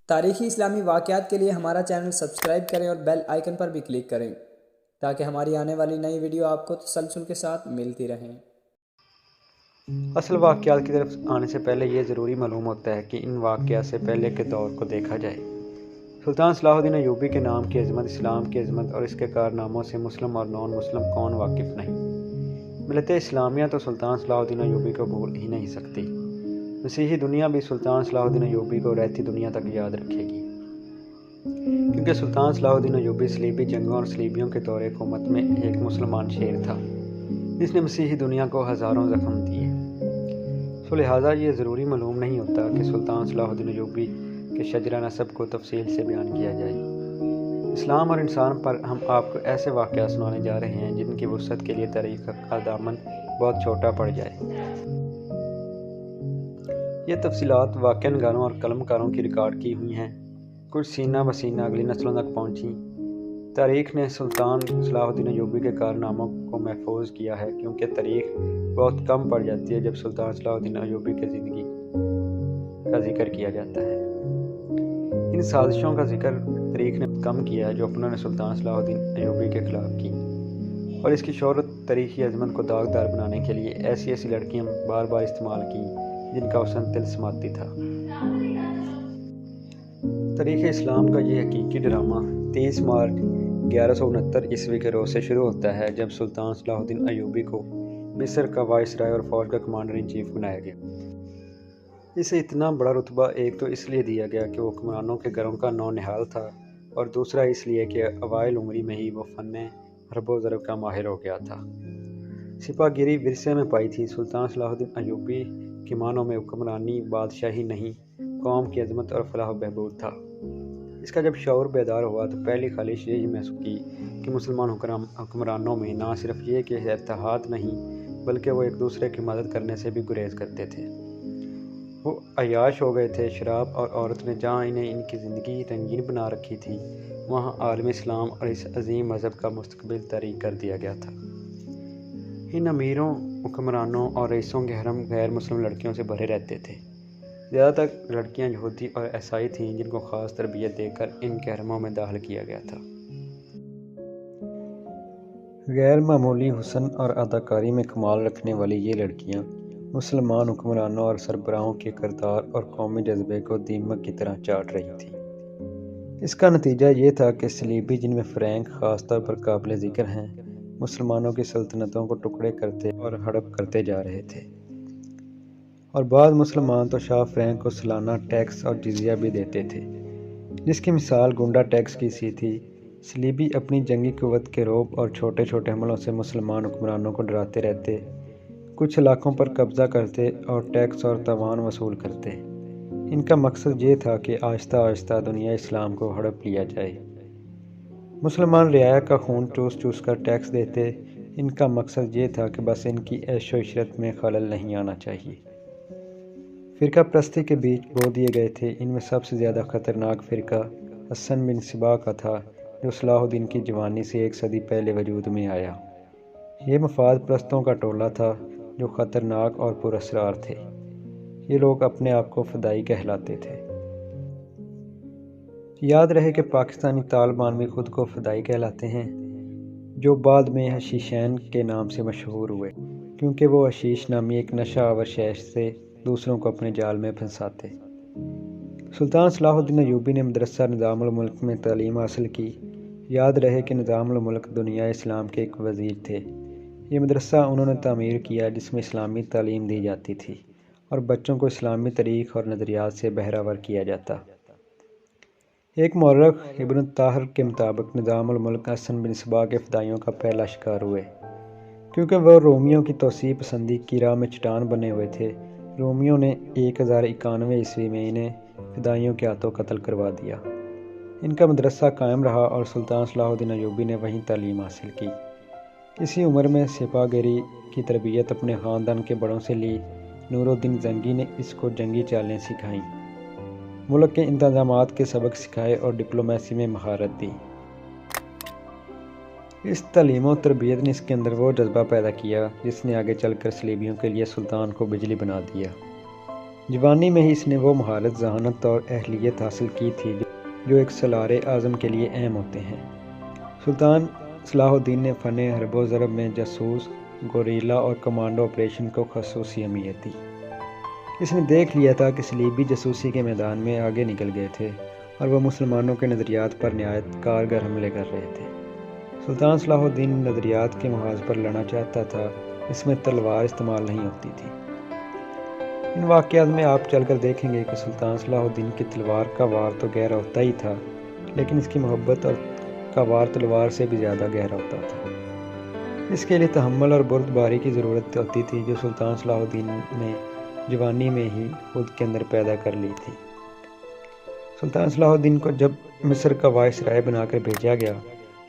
تاریخی اسلامی واقعات کے لیے ہمارا چینل سبسکرائب کریں اور بیل آئیکن پر بھی کلک کریں تاکہ ہماری آنے والی نئی ویڈیو آپ کو تسلسل کے ساتھ ملتی رہیں۔ اصل واقعات کی طرف آنے سے پہلے یہ ضروری معلوم ہوتا ہے کہ ان واقعات سے پہلے کے دور کو دیکھا جائے۔ سلطان صلاح الدین ایوبی کے نام کی عظمت، اسلام کی عظمت اور اس کے کارناموں سے مسلم اور نان مسلم کون واقف نہیں؟ ملت اسلامیہ تو سلطان صلاح الدین ایوبی کو بھول ہی نہیں سکتی۔ مسیحی دنیا بھی سلطان صلاح الدین ایوبی کو رہتی دنیا تک یاد رکھے گی، کیونکہ سلطان صلاح الدین ایوبی صلیبی جنگوں اور صلیبیوں کے دور حکومت میں ایک مسلمان شیر تھا جس نے مسیحی دنیا کو ہزاروں زخم دیے۔ سو لہٰذا یہ ضروری معلوم نہیں ہوتا کہ سلطان صلاح الدین ایوبی کے شجرہ نسب کو تفصیل سے بیان کیا جائے۔ اسلام اور انسان پر ہم آپ کو ایسے واقعات سنانے جا رہے ہیں جن کی وسعت کے لیے تاریخ کا دامن بہت چھوٹا پڑ جائے۔ یہ تفصیلات واقعہ نگاروں اور قلم کاروں کی ریکارڈ کی ہوئی ہیں، کچھ سینہ بسینہ اگلی نسلوں تک پہنچیں۔ تاریخ نے سلطان صلاح الدین ایوبی کے کارناموں کو محفوظ کیا ہے، کیونکہ تاریخ بہت کم پڑ جاتی ہے جب سلطان صلاح الدین ایوبی کی زندگی کا ذکر کیا جاتا ہے۔ ان سازشوں کا ذکر تاریخ نے کم کیا ہے جو اپنوں نے سلطان صلاح الدین ایوبی کے خلاف کی، اور اس کی شہرت تاریخی عظمت کو داغدار بنانے کے لیے ایسی ایسی لڑکیاں بار بار استعمال کی جن کا حسن طلسماتی تھا۔ تاریخ اسلام کا یہ حقیقی ڈرامہ 23 مارچ 1169 عیسوی کے روز سے شروع ہوتا ہے جب سلطان صلاح الدین ایوبی کو مصر کا وائسرائے اور فوج کا کمانڈر ان چیف بنایا گیا۔ اسے اتنا بڑا رتبہ ایک تو اس لیے دیا گیا کہ وہ حکمرانوں کے گھروں کا نونہال تھا، اور دوسرا اس لیے کہ اوائل عمری میں ہی وہ فن حرب و ضرب کا ماہر ہو گیا تھا۔ سپہ گیری ورثے میں پائی تھی۔ سلطان صلاح الدین ایوبی کی معنوں میں حکمرانی بادشاہی نہیں، قوم کی عظمت اور فلاح و بہبود تھا۔ اس کا جب شعور بیدار ہوا تو پہلی خواہش یہی محسوس کی کہ مسلمان حکمرانوں میں نہ صرف یہ کہ اتحاد نہیں، بلکہ وہ ایک دوسرے کی مدد کرنے سے بھی گریز کرتے تھے۔ وہ عیاش ہو گئے تھے۔ شراب اور عورت نے جہاں انہیں ان کی زندگی رنگین بنا رکھی تھی، وہاں عالم اسلام اور اس عظیم مذہب کا مستقبل تاریک کر دیا گیا تھا۔ ان امیروں، حکمرانوں اور رئیسوں کے حرم غیر مسلم لڑکیوں سے بھرے رہتے تھے۔ زیادہ تر لڑکیاں یہودی اور عیسائی تھیں جن کو خاص تربیت دے کر ان کے حرموں میں داخل کیا گیا تھا۔ غیر معمولی حسن اور اداکاری میں کمال رکھنے والی یہ لڑکیاں مسلمان حکمرانوں اور سربراہوں کے کردار اور قومی جذبے کو دیمک کی طرح چاٹ رہی تھیں۔ اس کا نتیجہ یہ تھا کہ صلیبی، جن میں فرینک خاص طور پر قابل ذکر ہیں، مسلمانوں کی سلطنتوں کو ٹکڑے کرتے اور ہڑپ کرتے جا رہے تھے، اور بعض مسلمان تو شاہ فرینک کو سالانہ ٹیکس اور جزیہ بھی دیتے تھے، جس کی مثال گنڈا ٹیکس کی سی تھی۔ صلیبی اپنی جنگی قوت کے رعب اور چھوٹے چھوٹے حملوں سے مسلمان حکمرانوں کو ڈراتے رہتے، کچھ علاقوں پر قبضہ کرتے اور ٹیکس اور تاوان وصول کرتے۔ ان کا مقصد یہ تھا کہ آہستہ آہستہ دنیا اسلام کو ہڑپ لیا جائے۔ مسلمان رعایا کا خون چوس چوس کر ٹیکس دیتے۔ ان کا مقصد یہ تھا کہ بس ان کی عیش و عشرت میں خلل نہیں آنا چاہیے۔ فرقہ پرستی کے بیج بو دیے گئے تھے۔ ان میں سب سے زیادہ خطرناک فرقہ حسن بن صبا کا تھا، جو صلاح الدین کی جوانی سے ایک صدی پہلے وجود میں آیا۔ یہ مفاد پرستوں کا ٹولہ تھا جو خطرناک اور پر اسرار تھے۔ یہ لوگ اپنے آپ کو فدائی کہلاتے تھے۔ یاد رہے کہ پاکستانی طالبان بھی خود کو فدائی کہلاتے ہیں، جو بعد میں حشیشین کے نام سے مشہور ہوئے، کیونکہ وہ حشیش نامی ایک نشہ آور شے سے دوسروں کو اپنے جال میں پھنساتے۔ سلطان صلاح الدین ایوبی نے مدرسہ نظام الملک میں تعلیم حاصل کی۔ یاد رہے کہ نظام الملک دنیا اسلام کے ایک وزیر تھے۔ یہ مدرسہ انہوں نے تعمیر کیا جس میں اسلامی تعلیم دی جاتی تھی اور بچوں کو اسلامی تاریخ اور نظریات سے بہرہ کیا جاتا۔ ایک مورخ ابن الطاہر کے مطابق نظام الملک حسن بن صبا کے فدائیوں کا پہلا شکار ہوئے، کیونکہ وہ رومیوں کی توسیع پسندی کی راہ میں چٹان بنے ہوئے تھے۔ رومیوں نے 1091 عیسوی میں انہیں فدائیوں کے ہاتھوں قتل کروا دیا۔ ان کا مدرسہ قائم رہا اور سلطان صلاح الدین ایوبی نے وہیں تعلیم حاصل کی۔ اسی عمر میں سپہ گیری کی تربیت اپنے خاندان کے بڑوں سے لی۔ نور الدین زنگی نے اس کو جنگی چالیں سکھائیں، ملک کے انتظامات کے سبق سکھائے اور ڈپلومیسی میں مہارت دی۔ اس تعلیم و تربیت نے اس کے اندر وہ جذبہ پیدا کیا جس نے آگے چل کر صلیبیوں کے لیے سلطان کو بجلی بنا دیا۔ جوانی میں ہی اس نے وہ مہارت، ذہانت اور اہلیت حاصل کی تھی جو ایک سالار اعظم کے لیے اہم ہوتے ہیں۔ سلطان صلاح الدین نے فن حرب و ضرب میں جاسوس، گوریلا اور کمانڈو آپریشن کو خصوصی اہمیت دی۔ اس نے دیکھ لیا تھا کہ صلیبی جاسوسی کے میدان میں آگے نکل گئے تھے اور وہ مسلمانوں کے نظریات پر نہایت کارگر حملے کر رہے تھے۔ سلطان صلاح الدین نظریات کے محاذ پر لڑنا چاہتا تھا، اس میں تلوار استعمال نہیں ہوتی تھی۔ ان واقعات میں آپ چل کر دیکھیں گے کہ سلطان صلاح الدین کی تلوار کا وار تو گہرا ہوتا ہی تھا، لیکن اس کی محبت اور کا وار تلوار سے بھی زیادہ گہرا ہوتا تھا۔ اس کے لیے تحمل اور بردباری کی ضرورت ہوتی تھی جو سلطان صلاح الدین نے جوانی میں ہی خود کے اندر پیدا کر لی تھی۔ سلطان صلاح الدین کو جب مصر کا وائسرائے بنا کر بھیجا گیا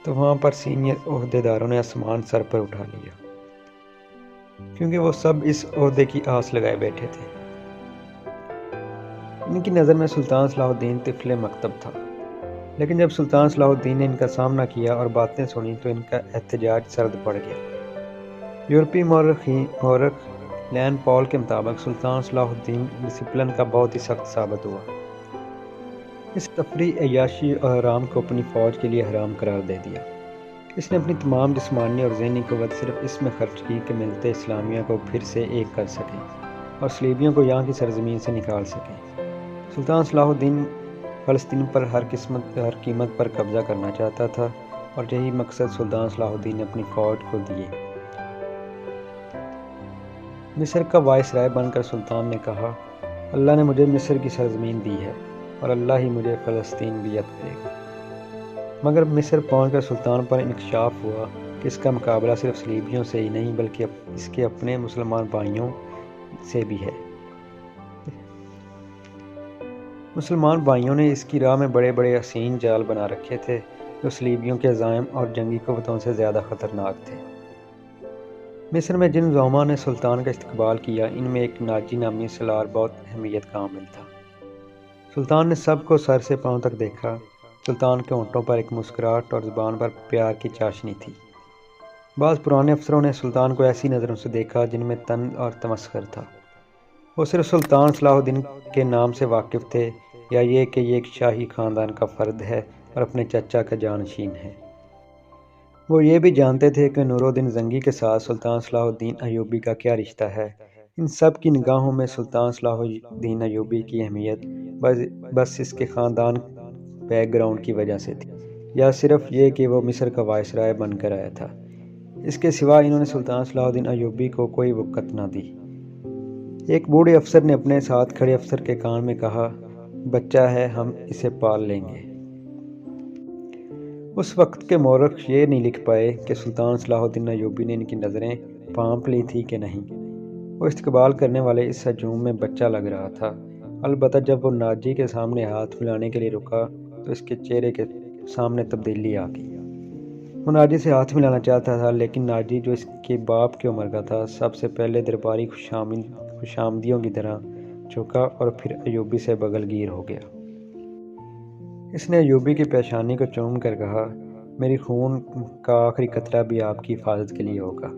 تو وہاں پر سینئر عہدیداروں نے آسمان سر پر اٹھا لیا، کیونکہ وہ سب اس عہدے کی آس لگائے بیٹھے تھے۔ ان کی نظر میں سلطان صلاح الدین طفل مکتب تھا، لیکن جب سلطان صلاح الدین نے ان کا سامنا کیا اور باتیں سنی تو ان کا احتجاج سرد پڑ گیا۔ یورپی مورخ لین پال کے مطابق سلطان صلاح الدین ڈسپلن کا بہت ہی سخت ثابت ہوا۔ اس تفریح، عیاشی اور آرام کو اپنی فوج کے لیے حرام قرار دے دیا۔ اس نے اپنی تمام جسمانی اور ذہنی قوت صرف اس میں خرچ کی کہ ملت اسلامیہ کو پھر سے ایک کر سکیں اور صلیبیوں کو یہاں کی سرزمین سے نکال سکیں۔ سلطان صلاح الدین فلسطین پر ہر قیمت پر قبضہ کرنا چاہتا تھا اور یہی مقصد سلطان صلاح الدین نے اپنی فوج کو دیے۔ مصر کا وائسرائے بن کر سلطان نے کہا، اللہ نے مجھے مصر کی سرزمین دی ہے اور اللہ ہی مجھے فلسطین بھی عطا دے گا۔ مگر مصر پہنچ کر سلطان پر انکشاف ہوا کہ اس کا مقابلہ صرف صلیبیوں سے ہی نہیں بلکہ اس کے اپنے مسلمان بھائیوں سے بھی ہے۔ مسلمان بھائیوں نے اس کی راہ میں بڑے بڑے حسین جال بنا رکھے تھے جو صلیبیوں کے عزائم اور جنگی قوتوں سے زیادہ خطرناک تھے۔ مصر میں جن زعماء نے سلطان کا استقبال کیا، ان میں ایک ناجی نامی سالار بہت اہمیت کا حامل تھا۔ سلطان نے سب کو سر سے پاؤں تک دیکھا۔ سلطان کے ہونٹوں پر ایک مسکراہٹ اور زبان پر پیار کی چاشنی تھی۔ بعض پرانے افسروں نے سلطان کو ایسی نظروں سے دیکھا جن میں طنز اور تمسخر تھا۔ وہ صرف سلطان صلاح الدین کے نام سے واقف تھے یا یہ کہ یہ ایک شاہی خاندان کا فرد ہے اور اپنے چچا کا جانشین ہے۔ وہ یہ بھی جانتے تھے کہ نور الدین زنگی کے ساتھ سلطان صلاح الدین ایوبی کا کیا رشتہ ہے۔ ان سب کی نگاہوں میں سلطان صلاح الدین ایوبی کی اہمیت بس اس کے خاندان بیک گراؤنڈ کی وجہ سے تھی، یا صرف یہ کہ وہ مصر کا وائسرائے بن کر آیا تھا۔ اس کے سوا انہوں نے سلطان صلاح الدین ایوبی کو کوئی وقت نہ دی۔ ایک بوڑھے افسر نے اپنے ساتھ کھڑے افسر کے کان میں کہا، بچہ ہے، ہم اسے پال لیں گے۔ اس وقت کے مورخ یہ نہیں لکھ پائے کہ سلطان صلاح الدین ایوبی نے ان کی نظریں پانپ لی تھی کہ نہیں۔ وہ استقبال کرنے والے اس ہجوم میں بچہ لگ رہا تھا، البتہ جب وہ ناجی کے سامنے ہاتھ ملانے کے لیے رکا تو اس کے چہرے کے سامنے تبدیلی آ گئی۔ وہ ناجی سے ہاتھ ملانا چاہتا تھا، لیکن ناجی جو اس کے باپ کی عمر کا تھا سب سے پہلے درباری خوش آمدیوں کی طرح جھکا اور پھر ایوبی سے بغل گیر ہو گیا۔ اس نے ایوبی کی پیشانی کو چوم کر کہا، میری خون کا آخری قطرہ بھی آپ کی حفاظت کے لیے ہوگا۔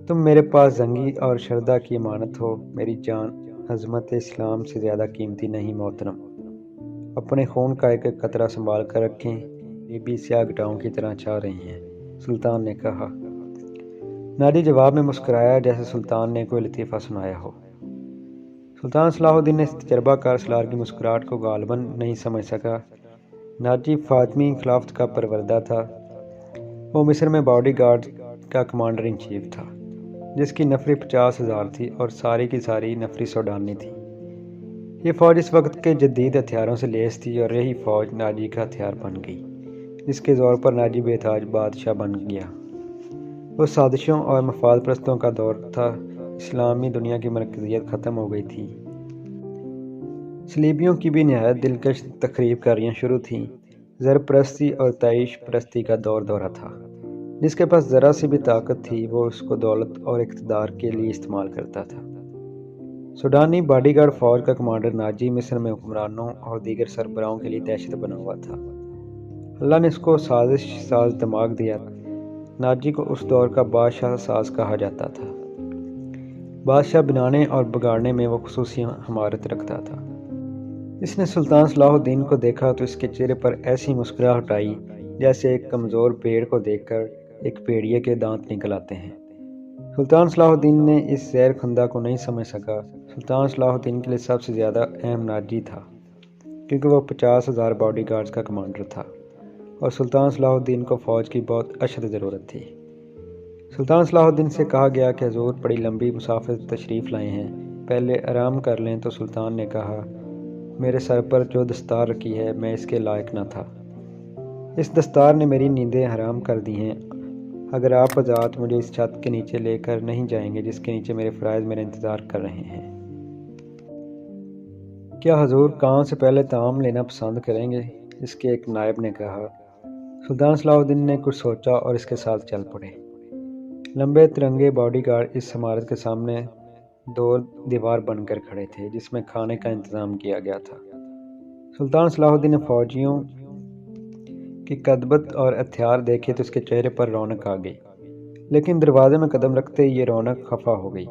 تم میرے پاس زنگی اور شردہ کی امانت ہو، میری جان عظمت اسلام سے زیادہ قیمتی نہیں محترم۔ اپنے خون کا ایک ایک قطرہ سنبھال کر رکھیں، لیبی سیاہ گٹاؤں کی طرح چاہ رہی ہیں، سلطان نے کہا۔ ناجی جواب میں مسکرایا جیسے سلطان نے کوئی لطیفہ سنایا ہو۔ سلطان صلاح الدین نے اس تجربہ کار سالار کی مسکراہٹ کو غالباً نہیں سمجھ سکا۔ ناجی فاطمی خلافت کا پروردہ تھا۔ وہ مصر میں باڈی گارڈ کا کمانڈر ان چیف تھا، جس کی نفری 50,000 تھی اور ساری کی ساری نفری سوڈانی تھی۔ یہ فوج اس وقت کے جدید ہتھیاروں سے لیس تھی اور یہی فوج ناجی کا ہتھیار بن گئی، جس کے زور پر ناجی بے تاج بادشاہ بن گیا۔ وہ سازشوں اور مفاد پرستوں کا دور تھا، اسلامی دنیا کی مرکزیت ختم ہو گئی تھی۔ صلیبیوں کی بھی نہایت دلکش تخریب کاریاں شروع تھیں۔ زر پرستی اور تعیش پرستی کا دورہ تھا۔ جس کے پاس ذرا سی بھی طاقت تھی وہ اس کو دولت اور اقتدار کے لیے استعمال کرتا تھا۔ سوڈانی باڈی گارڈ فوج کا کمانڈر ناجی مصر میں حکمرانوں اور دیگر سربراہوں کے لیے دہشت بنا ہوا تھا۔ اللہ نے اس کو سازش ساز دماغ دیا۔ ناجی کو اس دور کا بادشاہ ساز کہا جاتا تھا۔ بادشاہ بنانے اور بگاڑنے میں وہ خصوصی مہارت رکھتا تھا۔ اس نے سلطان صلاح الدین کو دیکھا تو اس کے چہرے پر ایسی مسکراہٹ آئی جیسے ایک کمزور پیڑ کو دیکھ کر ایک بھیڑیے کے دانت نکل آتے ہیں۔ سلطان صلاح الدین نے اس زہر خندہ کو نہیں سمجھ سکا۔ سلطان صلاح الدین کے لیے سب سے زیادہ اہم ناجی تھا، کیونکہ وہ 50,000 باڈی گارڈز کا کمانڈر تھا اور سلطان صلاح الدین کو فوج کی بہت اشد ضرورت تھی۔ سلطان صلاح الدین سے کہا گیا کہ حضور بڑی لمبی مسافت تشریف لائے ہیں، پہلے آرام کر لیں، تو سلطان نے کہا، میرے سر پر جو دستار رکھی ہے میں اس کے لائق نہ تھا۔ اس دستار نے میری نیندیں حرام کر دی ہیں۔ اگر آپ حضرات مجھے اس چھت کے نیچے لے کر نہیں جائیں گے جس کے نیچے میرے فرائض میرا انتظار کر رہے ہیں، کیا حضور کان سے پہلے تعام لینا پسند کریں گے؟ اس کے ایک نائب نے کہا۔ سلطان صلاح الدین نے کچھ سوچا اور اس کے ساتھ چل پڑے۔ لمبے ترنگے باڈی گارڈ اس عمارت کے سامنے دو دیوار بن کر کھڑے تھے جس میں کھانے کا انتظام کیا گیا تھا۔ سلطان صلاح الدین نے فوجیوں کی کدبت اور ہتھیار دیکھے تو اس کے چہرے پر رونق آ گئی، لیکن دروازے میں قدم رکھتے ہی یہ رونق خفا ہو گئی۔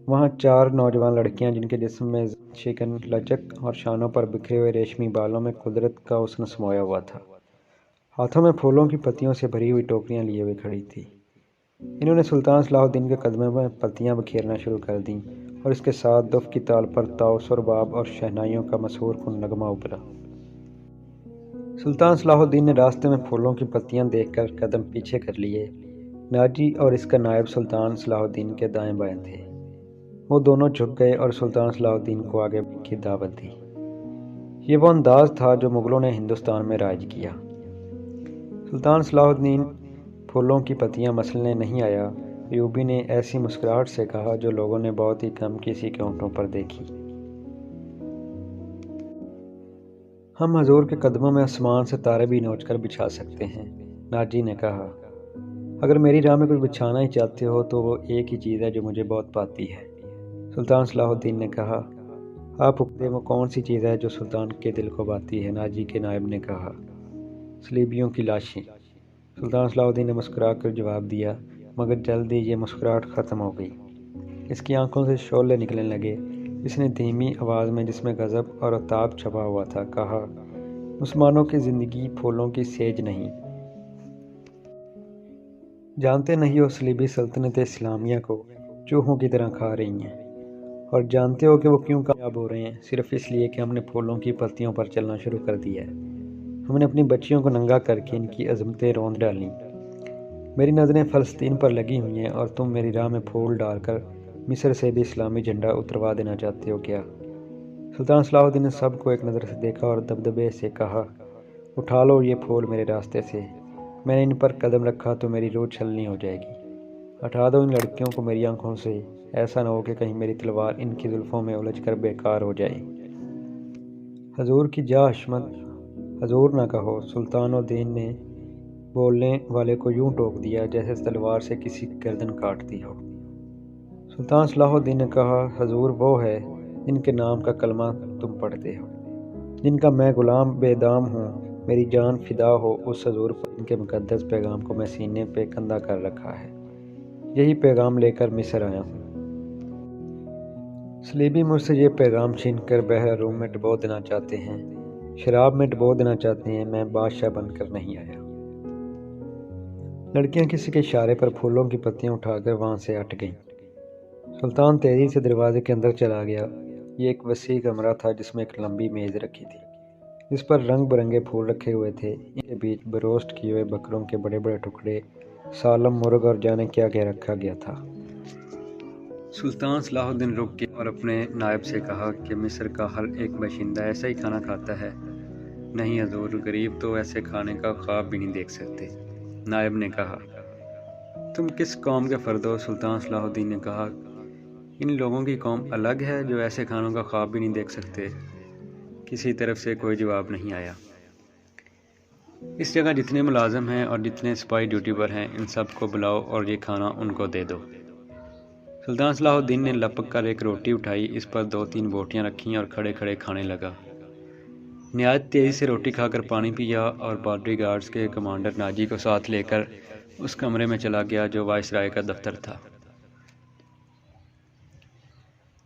وہاں 4 نوجوان لڑکیاں جن کے جسم میں شکن، لچک اور شانوں پر بکھرے ہوئے ریشمی بالوں میں قدرت کا حسن سمویا ہوا تھا، ہاتھوں میں پھولوں کی پتیوں سے بھری ہوئی ٹوکریاں لیے ہوئے کھڑی تھی۔ انہوں نے سلطان صلاح الدین کے قدموں میں پتیاں بکھیرنا شروع کر دیں اور اس کے ساتھ دف کی تال پر طاؤس، رباب اور شہنائیوں کا مسحور کن نغمہ ابھرا۔ سلطان صلاح الدین نے راستے میں پھولوں کی پتیاں دیکھ کر قدم پیچھے کر لیے۔ ناجی اور اس کا نائب سلطان صلاح الدین کے دائیں بائیں تھے۔ وہ دونوں جھک گئے اور سلطان صلاح الدین کو آگے کی دعوت دی۔ یہ وہ انداز تھا جو مغلوں نے ہندوستان میں رائج کیا۔ سلطان صلاح الدین پھولوں کی پتیاں مسلنے نہیں آیا، ایوبی نے ایسی مسکراہٹ سے کہا جو لوگوں نے بہت ہی کم کسی کے ہونٹوں پر دیکھی۔ ہم حضور کے قدموں میں آسمان سے تارے بھی نوچ کر بچھا سکتے ہیں، ناجی نے کہا۔ اگر میری راہ میں کچھ بچھانا ہی چاہتے ہو تو وہ ایک ہی چیز ہے جو مجھے بہت پاتی ہے، سلطان صلاح الدین نے کہا۔ آپ حکم دیں وہ کون سی چیز ہے جو سلطان کے دل کو باتی ہے، ناجی کے نائب نے کہا۔ صلیبیوں کی لاشیں، سلطان صلاح الدین نے مسکرا کر جواب دیا، مگر جلد ہی یہ مسکراہٹ ختم ہو گئی۔ اس کی آنکھوں سے شعلے نکلنے لگے۔ اس نے دھیمی آواز میں جس میں غضب اور عتاب چھپا ہوا تھا کہا، مسلمانوں کی زندگی پھولوں کی سیج نہیں۔ جانتے نہیں ہو صلیبی سلطنت اسلامیہ کو چوہوں کی طرح کھا رہی ہیں، اور جانتے ہو کہ وہ کیوں کامیاب ہو رہے ہیں؟ صرف اس لیے کہ ہم نے پھولوں کی پتیوں پر چلنا شروع کر دیا ہے۔ ہم نے اپنی بچیوں کو ننگا کر کے ان کی عظمتیں روند ڈالیں۔ میری نظریں فلسطین پر لگی ہوئی ہیں اور تم میری راہ میں پھول ڈال کر مصر سے بھی اسلامی جھنڈا اتروا دینا چاہتے ہو کیا؟ سلطان صلاح الدین نے سب کو ایک نظر سے دیکھا اور دبدبے سے کہا، اٹھا لو یہ پھول میرے راستے سے، میں نے ان پر قدم رکھا تو میری روح چھلنی ہو جائے گی۔ ہٹا دو ان لڑکیوں کو میری آنکھوں سے، ایسا نہ ہو کہ کہیں میری تلوار ان کی زلفوں میں الجھ کر بیکار ہو جائے۔ حضور کی جاہ حشمت، حضور نہ کہو، سلطان الدین نے بولنے والے کو یوں ٹوک دیا جیسے تلوار سے کسی کی گردن کاٹ دی ہو۔ سلطان صلاح الدین نے کہا، حضور وہ ہے جن کے نام کا کلمہ تم پڑھتے ہو، جن کا میں غلام بے دام ہوں، میری جان فدا ہو اس حضور پر جن کے مقدس پیغام کو میں سینے پہ کندھا کر رکھا ہے۔ یہی پیغام لے کر مصر آیا ہوں۔ صلیبی مجھ سے یہ پیغام چھین کر بحر روم میں ڈبو دینا چاہتے ہیں، شراب میں ڈبو دینا چاہتے ہیں، میں بادشاہ بن کر نہیں آیا۔ لڑکیاں کسی کے اشارے پر پھولوں کی پتیاں اٹھا کر وہاں سے ہٹ گئیں۔ سلطان تیزی سے دروازے کے اندر چلا گیا۔ یہ ایک وسیع کمرہ تھا جس میں ایک لمبی میز رکھی تھی، جس پر رنگ برنگے پھول رکھے ہوئے تھے۔ ان کے بیچ بروسٹ کیے ہوئے بکروں کے بڑے بڑے ٹکڑے، سالم مرغ اور جانے کیا کیا رکھا گیا تھا۔ سلطان صلاح الدین رک گیا اور اپنے نائب سے کہا کہ مصر کا ہر ایک باشندہ ایسا ہی کھانا کھاتا ہے؟ نہیں حضور، غریب تو ایسے کھانے کا خواب بھی نہیں دیکھ سکتے، نائب نے کہا۔ تم کس قوم کے فرد ہو؟ سلطان صلاح الدین نے کہا، ان لوگوں کی قوم الگ ہے جو ایسے کھانوں کا خواب بھی نہیں دیکھ سکتے۔ کسی طرف سے کوئی جواب نہیں آیا۔ اس جگہ جتنے ملازم ہیں اور جتنے سپاہی ڈیوٹی پر ہیں ان سب کو بلاؤ اور یہ کھانا ان کو دے دو۔ سلطان صلاح الدین نے لپک کر ایک روٹی اٹھائی، اس پر 2-3 بوٹیاں رکھیں اور کھڑے کھڑے کھانے لگا۔ نہایت تیزی سے روٹی کھا کر پانی پیا اور باڈی گارڈز کے کمانڈر ناجی کو ساتھ لے کر اس کمرے میں چلا گیا جو وائس رائے کا دفتر تھا۔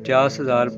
50,000